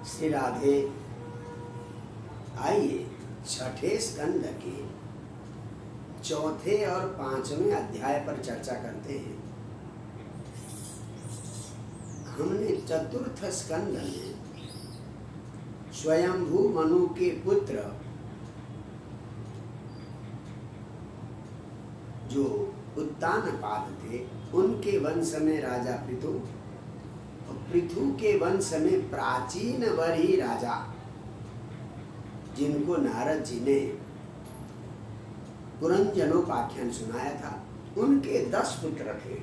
श्री राधे। आइए छठे स्कंद के चौथे और पांचवें अध्याय पर चर्चा करते हैं। हमने चतुर्थ स्कंद में स्वयंभू मनु के पुत्र जो उत्तानपाद थे, उनके वंश में राजा पृथु और पृथु के वंश में प्राचीन वरी राजा, जिनको नारद जी ने पुरंजनोपाख्यान सुनाया था, उनके 10 पुत्र थे।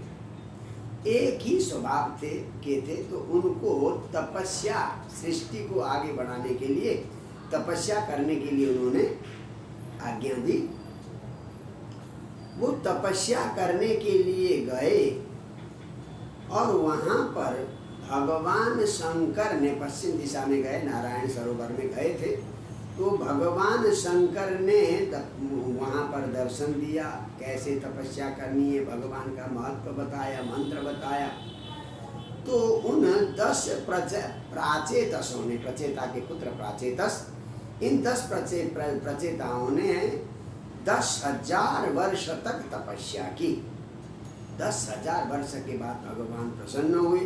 एक ही स्वभाव के थे, तो उनको तपस्या, सृष्टि को आगे बढ़ाने के लिए, तपस्या करने के लिए उन्होंने आज्ञा दी। वो तपस्या करने के लिए गए और वहाँ पर भगवान शंकर ने, पश्चिम दिशा में गए, नारायण सरोवर में गए थे, तो भगवान शंकर ने वहाँ पर दर्शन दिया, कैसे तपस्या करनी है, भगवान का महत्व बताया, मंत्र बताया। तो उन 10 प्राचेतसों ने, प्रचेता के पुत्र प्राचेतस, इन 10 प्रचेताओं ने 10,000 वर्ष तक तपस्या की। 10,000 वर्ष के बाद भगवान प्रसन्न हुए।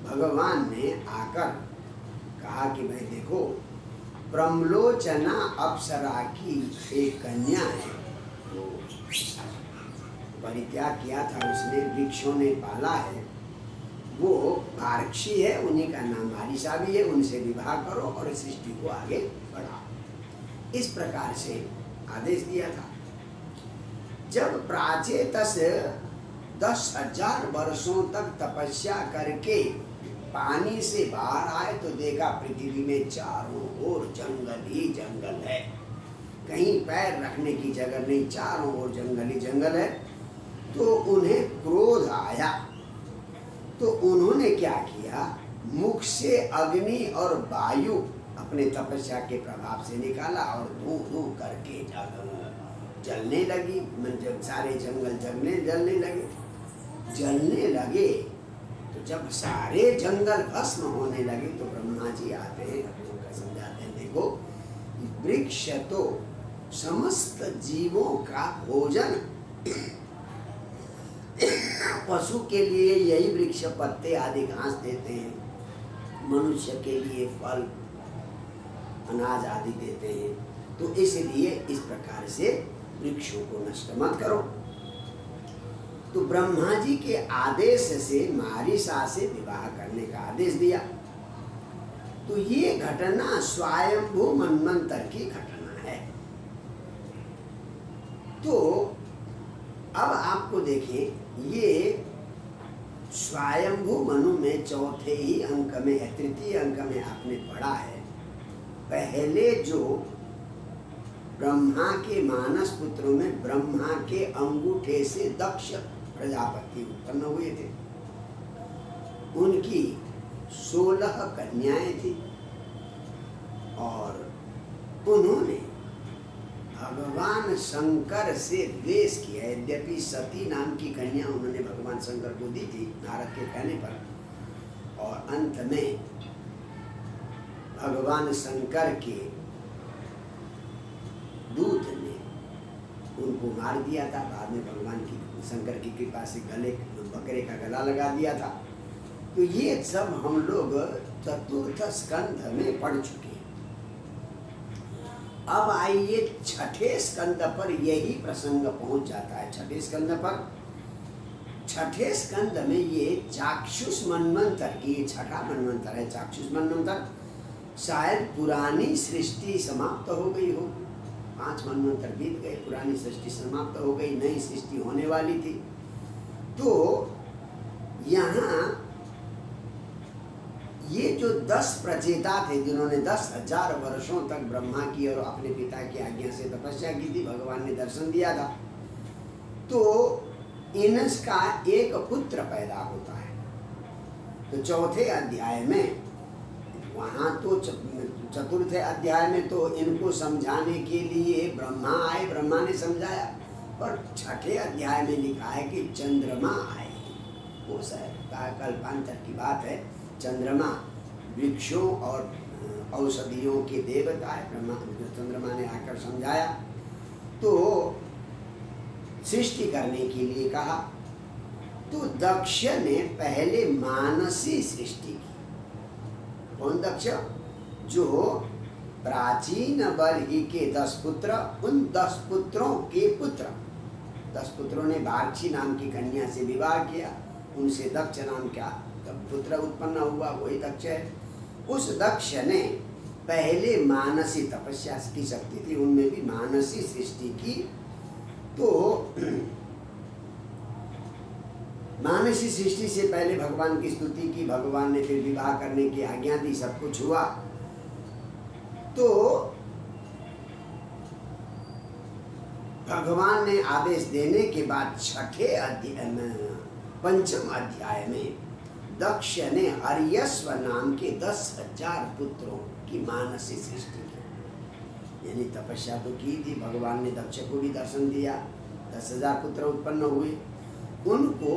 भगवान ने आकर कहा कि भाई देखो, प्रमलोचना अप्सरा की एक कन्या है, तो परित्याग किया था उसने, वृक्षों ने पाला है, वो भारक्षी है, उन्हीं का नाम बारिशा भी है, उनसे विवाह करो और सृष्टि को आगे बढ़ाओ। इस प्रकार से आदेश दिया था। जब प्राचेतस 10,000 वर्षों तक तपस्या करके पानी से बाहर आए, तो देखा पृथ्वी में चारों ओर जंगल ही जंगल है, कहीं पैर रखने की जगह नहीं, चारों ओर जंगल ही जंगल है। तो उन्हें क्रोध आया, तो उन्होंने क्या किया, मुख से अग्नि और वायु अपने तपस्या के प्रभाव से निकाला और धू धू करके जलने लगी। जब सारे जंगल जलने लगे, तो जब सारे जंगल भस्म होने लगे, तो ब्रह्मा जी आते हैं, अपने समझाते हैं, देखो वृक्ष तो समस्त जीवों का भोजन, पशु के लिए यही वृक्ष पत्ते आदि घास देते हैं, मनुष्य के लिए फल अनाज आदि देते हैं, तो इसलिए इस प्रकार से वृक्षों को नष्ट मत करो। तो ब्रह्मा जी के आदेश से मारीसा से विवाह करने का आदेश दिया। तो ये घटना स्वयंभू मन्वंतर की घटना है। तो अब आपको देखें, ये स्वयंभू मनु में चौथे ही अंक में है, तृतीय अंक में आपने पढ़ा है, पहले जो ब्रह्मा के मानस पुत्रों में ब्रह्मा के अंगूठे से दक्ष प्रजापति उत्पन्न हुए थे। उनकी 16 कन्याएं थी और उन्होंने भगवान शंकर से द्वेष किया। यद्यपि सती नाम की कन्या उन्होंने भगवान शंकर को दी थी नारद के कहने पर, और अंत में भगवान शंकर के दूत ने उनको मार दिया था। बाद में भगवान की, शंकर की कृपा से गले बकरे का गला लगा दिया था। तो ये सब हम लोग चतुर्थ स्कंध में पढ़ चुके हैं। अब आइए छठे स्कंद पर यही प्रसंग पहुंच जाता है। छठे स्कंद पर, छठे स्कंद में ये चाक्षुष मनवंतर की, छठा मनवंतर है चाक्षुष मनवंतर, शायद पुरानी सृष्टि समाप्त हो गई हो, 5 मनवंतर बीत गए, पुरानी सृष्टि समाप्त हो गई, नई सृष्टि होने वाली थी। तो यहाँ ये जो 10 प्रचेता थे, जिन्होंने 10,000 वर्षों तक ब्रह्मा की और अपने पिता की आज्ञा से तपस्या की थी, भगवान ने दर्शन दिया था, तो इनका एक पुत्र पैदा होता है। तो चौथे अध्याय में, वहाँ तो चतुर्थ अध्याय में तो इनको समझाने के लिए ब्रह्मा आए, ब्रह्मा ने समझाया, पर छठे अध्याय में लिखा है कि चंद्रमा आए। वो शायद कल्पांतर की बात है, चंद्रमा वृक्षों और औषधियों के देवता है। ब्रह्मा चंद्रमा ने आकर समझाया तो सृष्टि करने के लिए कहा। तो दक्ष ने पहले मानसी सृष्टि की। कौन दक्ष? जो प्राचीन वर्ग के 10 पुत्र, उन 10 पुत्रों के पुत्र, 10 पुत्रों ने भारक्षी नाम की कन्या से विवाह किया, उनसे दक्ष नाम का पुत्र उत्पन्न हुआ, वही दक्ष है। उस दक्ष ने पहले मानसी तपस्या की शक्ति थी, उनमें भी मानसी सृष्टि की। तो मानसी सृष्टि से पहले भगवान की स्तुति की, भगवान ने फिर विवाह करने की आज्ञा दी, सब कुछ हुआ। तो भगवान ने आदेश देने के बाद छठे अध्याय में, 5वें अध्याय में दक्ष ने हर्यश्व नाम के 10,000 पुत्रों की मानसी सृष्टि की। यानी तपस्या तो की थी, भगवान ने दक्ष को भी दर्शन दिया, 10,000 पुत्र उत्पन्न हुए। उनको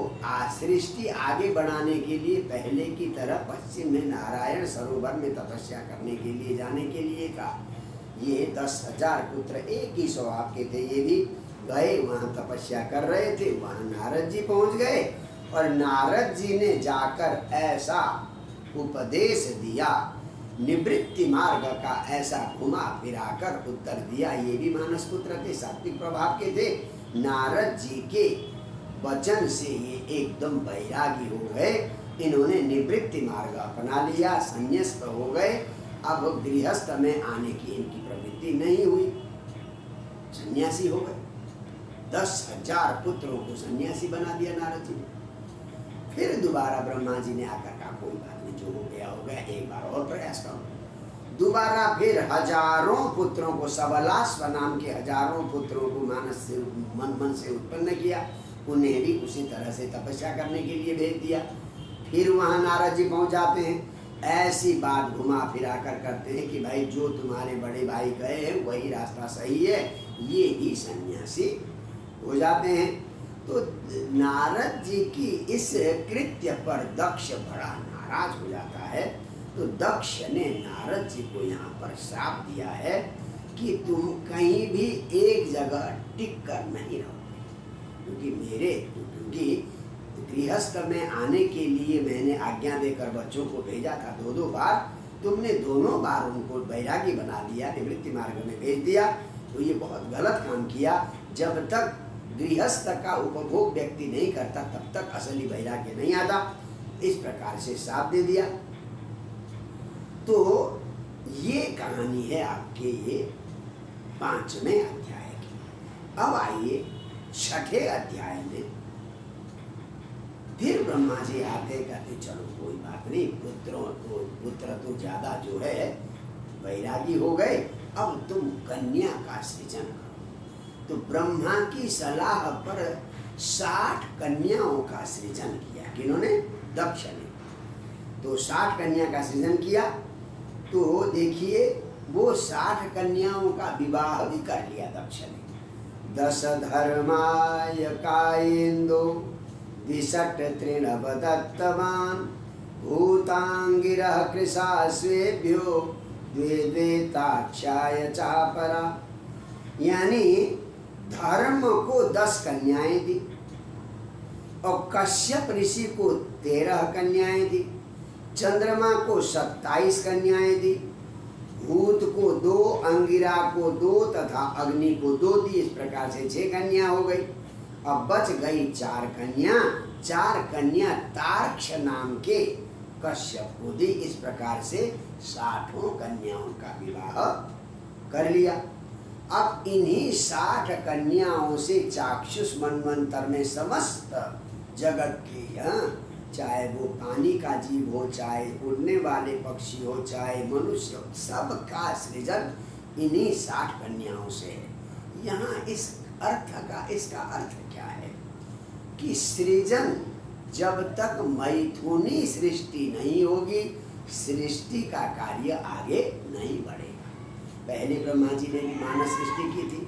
सृष्टि आगे बढ़ाने के लिए पहले की तरह पश्चिम में नारायण सरोवर में तपस्या करने के लिए जाने के लिए कहा। ये 10,000 पुत्र एक ही स्वभाव के थे, ये भी गए, वहाँ तपस्या कर रहे थे। वहाँ नारद जी पहुँच गए और नारद जी ने जाकर ऐसा उपदेश दिया, निवृत्ति मार्ग का ऐसा घुमा फिराकर उत्तर दिया। ये भी मानस पुत्र थे, सात्विक प्रभाव के थे। नारद जी के वचन से ये एकदम वैरागी हो गए, इन्होंने निवृत्ति मार्ग अपना लिया, संन्यास्त हो गए। अब गृहस्थ में आने की इनकी प्रवृत्ति नहीं हुई, सन्यासी हो गए। 10,000 पुत्रों को सन्यासी बना दिया नारद जी ने। फिर दोबारा ब्रह्मा जी ने आकर कहा कोई बात नहीं, जो हो गया, एक बार और प्रयास करो। दोबारा फिर हजारों पुत्रों को, सबलाश्व नाम के हजारों पुत्रों को मानस से मन से उत्पन्न किया, उन्हें भी उसी तरह से तपस्या करने के लिए भेज दिया। फिर वहाँ नारद जी पहुँच जाते हैं, ऐसी बात घुमा फिरा कर करते हैं कि भाई जो तुम्हारे बड़े भाई गए हैं वही रास्ता सही है, ये भी सन्यासी हो जाते हैं। तो नारद जी की इस कृत्य पर दक्ष बड़ा नाराज हो जाता है। तो दक्ष ने नारद जी को यहाँ पर श्राप दिया है कि तुम कहीं भी एक जगह टिक कर नहीं रहो, क्योंकि गृहस्थ में आने के लिए मैंने आज्ञा देकर बच्चों को भेजा था 2-2 बार, तुमने दोनों बार उनको वैरागी बना दिया, निवृत्ति मार्ग में भेज दिया। तो ये बहुत गलत काम किया। जब तक गृहस्थ का उपभोग व्यक्ति नहीं करता तब तक असली वैराग्य नहीं आता। इस प्रकार से साथ दे दिया। तो ये कहानी है आपके ये 5वें अध्याय की। अब आइए 6ठे अध्याय में। फिर ब्रह्मा जी आते कहते चलो कोई बात नहीं, पुत्र तो ज्यादा जो है वैरागी हो गए, अब तुम कन्या का सृजन करो। तो ब्रह्मा की सलाह पर 60 कन्याओं का सृजन किया। किन्होंने? दक्ष ने। तो 60 कन्या का सृजन किया। तो देखिए वो 60 कन्याओं का विवाह भी कर लिया दक्ष ने। 10 धर्माय कायेन्दो 62 तृणव दत्तवान् भूतांगिरः कृशाश्वेभ्यो 2 ताक्षाय चापरा। यानी धर्म को 10 कन्याएं दी और कश्यप ऋषि को 13 कन्याएं दी, चंद्रमा को 27 कन्याएं दी, भूत को 2, अंगिरा को 2 तथा अग्नि को 2 दी। इस प्रकार से 6 कन्या हो गई। अब बच गई 4 कन्या। 4 कन्या तार्क्ष नाम के कश्यप को दी। इस प्रकार से 60 कन्याओं का विवाह कर लिया। अब इन्हीं 60 कन्याओं से चाक्षुष मनवंतर में समस्त जगत की, चाहे वो पानी का जीव हो, चाहे उड़ने वाले पक्षी हो, चाहे मनुष्य हो, सबका सृजन इन्हीं 60 कन्याओं से है। यहाँ इसका अर्थ क्या है कि सृजन जब तक मैथुनी सृष्टि नहीं होगी, सृष्टि का कार्य आगे नहीं बढ़ेगा। पहले ब्रह्मा जी ने भी मानव सृष्टि की थी,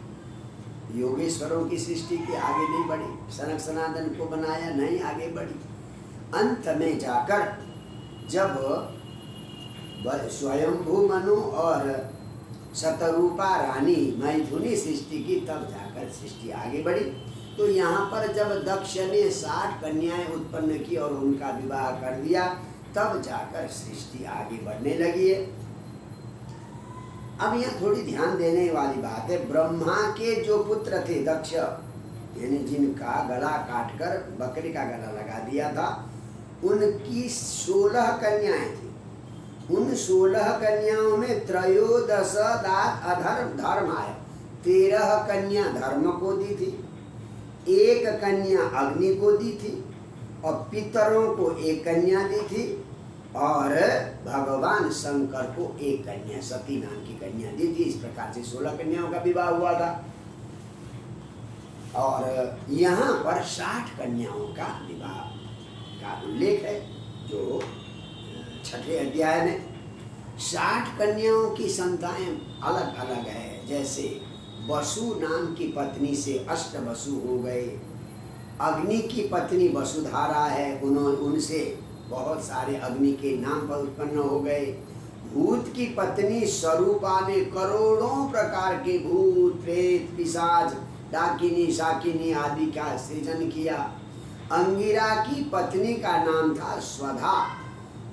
योगेश्वरों की सृष्टि की, आगे नहीं बढ़ी। सनक सनातन को बनाया, नहीं आगे बढ़ी। अंत में जाकर जब स्वयंभू मनु और शतरूपा रानी मैथुनी सृष्टि की, तब जाकर सृष्टि आगे बढ़ी। तो यहाँ पर जब दक्ष ने 60 कन्याएं उत्पन्न की और उनका विवाह कर दिया, तब जाकर सृष्टि आगे बढ़ने लगी है। अब यहाँ थोड़ी ध्यान देने वाली बात है, ब्रह्मा के जो पुत्र थे दक्ष, यानी जिनका गला काटकर बकरी का गला लगा दिया था, उनकी 16 कन्याएं थी। उन 16 कन्याओं में त्रयोदश दात अधर्म धर्म आया। 13 कन्या धर्म को दी थी, 1 कन्या अग्नि को दी थी, और पितरों को 1 कन्या दी थी, और भगवान शंकर को 1 कन्या सती नाम की कन्या दी थी। इस प्रकार से 16 कन्याओं का विवाह हुआ था। और यहाँ पर 60 कन्याओं का विवाह का उल्लेख है, जो 6ठे अध्याय में। 60 कन्याओं की संतानें अलग अलग है। जैसे वसु नाम की पत्नी से अष्ट वसु हो गए, अग्नि की पत्नी वसुधारा है, उनसे बहुत सारे अग्नि के नाम पर उत्पन्न हो गए। भूत की पत्नी स्वरूपा ने करोड़ों प्रकार के भूत प्रेत पिशाच डाकिनी शाकिनी आदि का सृजन किया। अंगिरा की पत्नी का नाम था स्वधा,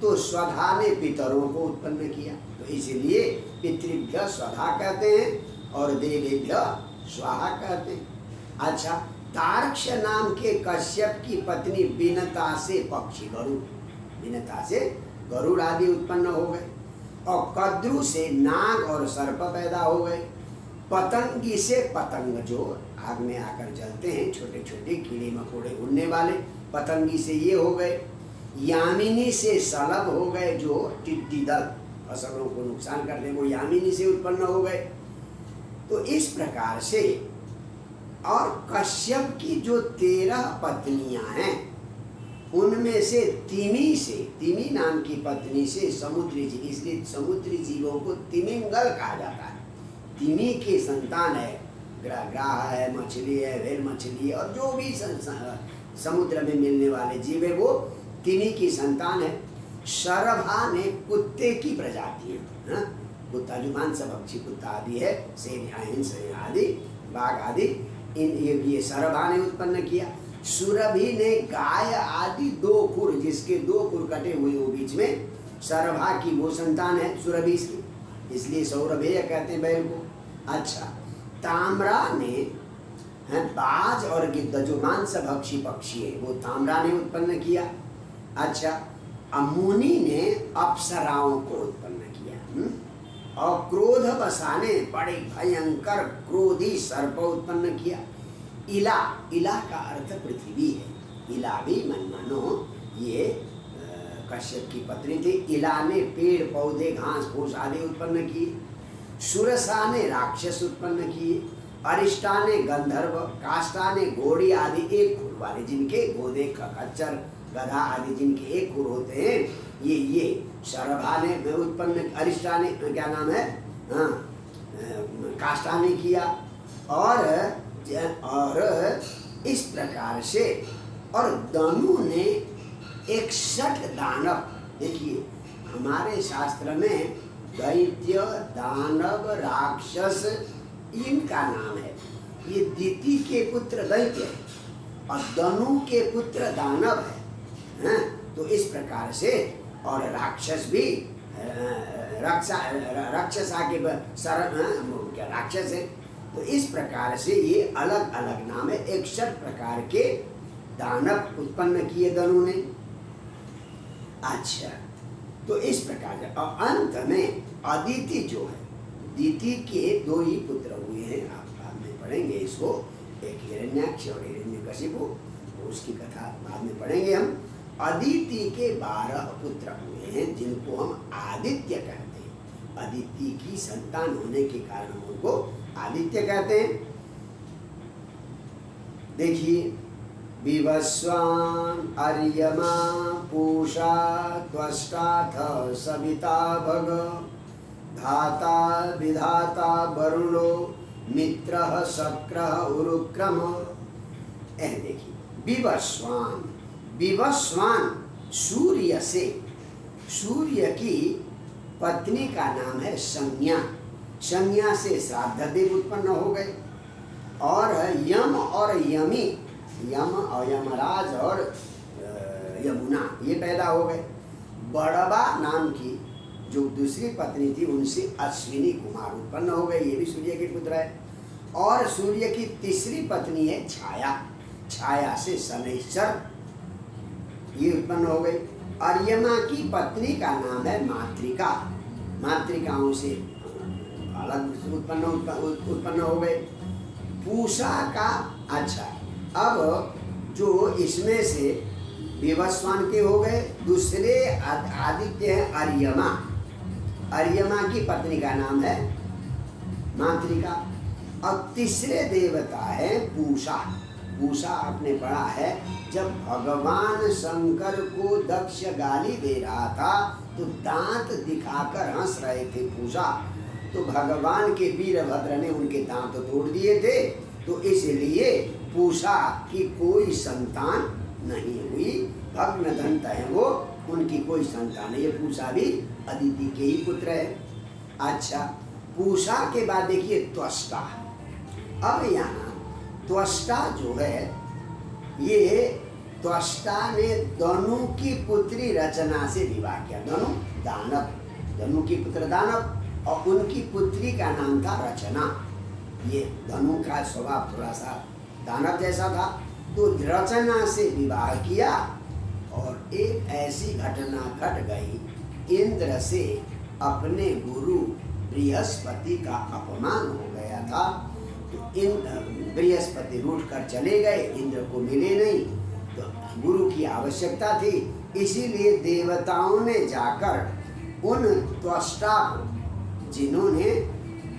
तो स्वधा ने पितरों को उत्पन्न किया, तो इसलिए पितृभ्य स्वधा कहते हैं और देवेभ्य स्वाहा कहते हैं। अच्छा, तार्क्ष नाम के कश्यप की पत्नी बिनता से पक्षी गरुड़, बिनता से गरुड़ आदि उत्पन्न हो गए, और कद्रु से नाग और सर्प पैदा हो गए। पतंगी से पतंग, जो आग में आकर जलते हैं, छोटे छोटे कीड़े मकोड़े उड़ने वाले, पतंगी से ये हो गए। यामिनी से सलभ हो गए, जो टिड्डी दल फसलों को नुकसान करते हैं, वो यामिनी से उत्पन्न हो गए। तो इस प्रकार से, और कश्यप की जो 13 पत्नियां हैं, उनमें से तिमी नाम की पत्नी से समुद्री जीव, इसलिए समुद्री जीवों को तिमिंगल कहा जाता है। तिमी के संतान है, ग्राह है, मछली है, व्हेल मछली है, और जो भी समुद्र में मिलने वाले जीव है, वो तिमी की संतान है। शरभा ने कुत्ते की प्रजाति है, कुत्ता जो मांसभक्षी कुत्ता आदि है, शेर हिंस आदि, बाघ आदि, ये शरभा ने उत्पन्न किया। सुरभि ने गाय आदि 2 खुर, जिसके 2 खुर कटे हुए वो बीच में, शरभा की वो संतान है सुरभि की, इसलिए सौरभेय कहते हैं बैल को। अच्छा, ताम्रा ने बाज और गिद्ध, जो मांसभक्षी पक्षी है, वो ताम्रा ने उत्पन्न किया। अच्छा, अमुनि ने अप्सराओं को उत्पन्न किया, और क्रोध बसाने बड़े भयंकर क्रोधी सर्प उत्पन्न किया। इला का अर्थ पृथ्वी है, इला भी मन मानो ये कश्यप की पत्नी थी। इला ने पेड़ पौधे घास फूस आदि उत्पन्न किए। सुरसा ने राक्षस उत्पन्न किए। अरिष्टा ने गंधर्व, काष्टा ने घोड़ी आदि 1 खुर वाले, जिनके घोड़े खच्चर गधा आदि जिनके 1 खुर होते हैं, ये शरभा ने उत्पन्न, अरिष्टा ने क्या नाम है, काष्टा ने किया। और इस प्रकार से, और दनु ने 61 दानव, देखिए हमारे शास्त्र में दैत्य दानव राक्षस इनका नाम है। ये दिति के पुत्र दैत्य है और दनु के पुत्र दानव है, तो इस प्रकार से, और राक्षस भी राक्षस आके क्या राक्षस है, तो इस प्रकार से ये अलग अलग नाम है। 61 प्रकार के दानव उत्पन्न किए दनु ने। अच्छा, तो इस प्रकार से, और अंत में अदिति जो है, दिति के 2 ही पुत्र हुए हैं, आप बाद में पढ़ेंगे इसको, एक हिरण्याक्ष और हिरण्यकशिपु, उसकी कथा बाद में पढ़ेंगे हम। अदिति के 12 पुत्र हुए हैं, जिनको हम आदित्य कहते हैं। अदिति की संतान होने के कारण हम उनको आदित्य कहते हैं। देखिए, विवस्वान अर्यमा पूषा त्वष्टाथ सविता भग धाता विधाता वरुणो मित्रः शक्रः उरुक्रम। देखिए, विवस्वान सूर्य से, सूर्य की पत्नी का नाम है संज्ञा। संज्ञा से श्राद्ध देव उत्पन्न हो गए और यम और यमी, यम और यमराज और यमुना ये पैदा हो गए। बड़बा नाम की जो दूसरी पत्नी थी उनसे अश्विनी कुमार उत्पन्न हो गए, ये भी सूर्य के पुत्र है। और सूर्य की तीसरी पत्नी है छाया, छाया से शनैश्चर ये उत्पन्न हो गई। अर्यमा की पत्नी का नाम है मातृका, मातृकाओं से अलग उत्पन्न हो गए। पूषा का, अच्छा अब जो इसमें से विवस्वान के हो गए, दूसरे आदित्य है अर्यमा, अर्यमा की पत्नी का नाम है मातृका। और तीसरे देवता है पूषा। पूषा आपने पढ़ा है जब भगवान शंकर को दक्ष गाली दे रहा था तो दांत दिखाकर हंस रहे थे पूषा, तो भगवान के वीरभद्र ने उनके दांत तोड़ दिए थे, तो इसलिए पूषा की कोई संतान नहीं हुई, भग्न दंत है वो, उनकी कोई संतान नहीं। ये पूषा भी अदिति के ही पुत्र है। अच्छा, पूषा के बाद देखिए त्वष्टा। अब यहाँ त्वष्टा जो है, ये त्वष्टा ने दनु की पुत्री रचना से विवाह किया। दनु दानव, दनु की पुत्र दानव और उनकी पुत्री का नाम था रचना। ये धनु का स्वभाव थोड़ा सा दानव जैसा था, तो रचना से विवाह किया। और एक ऐसी घटना घट गई, इंद्र से अपने गुरु बृहस्पति का अपमान हो गया था, तो बृहस्पति रूठ कर चले गए, इंद्र को मिले नहीं, तो गुरु की आवश्यकता थी, इसीलिए देवताओं ने जाकर उन त्वष्टा को, जिन्होंने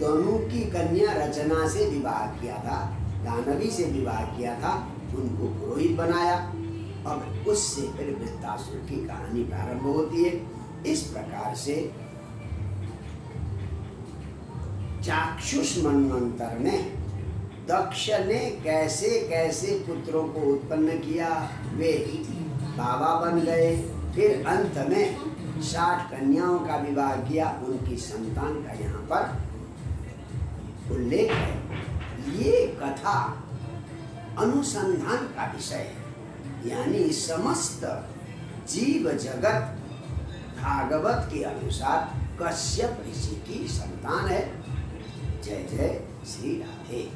दनु की कन्या रचना से विवाह किया था, दानवी से विवाह किया था, उनको पुरोहित बनाया। अब उससे फिर वृत्तासुर की कहानी प्रारंभ होती है। इस प्रकार से चाक्षुष मनवंतर में दक्ष ने कैसे कैसे पुत्रों को उत्पन्न किया, वे बाबा बन गए, फिर अंत में 60 कन्याओं का विवाह किया, उनकी संतान का यहाँ पर उल्लेख है। ये कथा अनुसंधान का विषय है, यानी समस्त जीव जगत भागवत के अनुसार कश्यप ऋषि की संतान है। जय जय श्री राधे।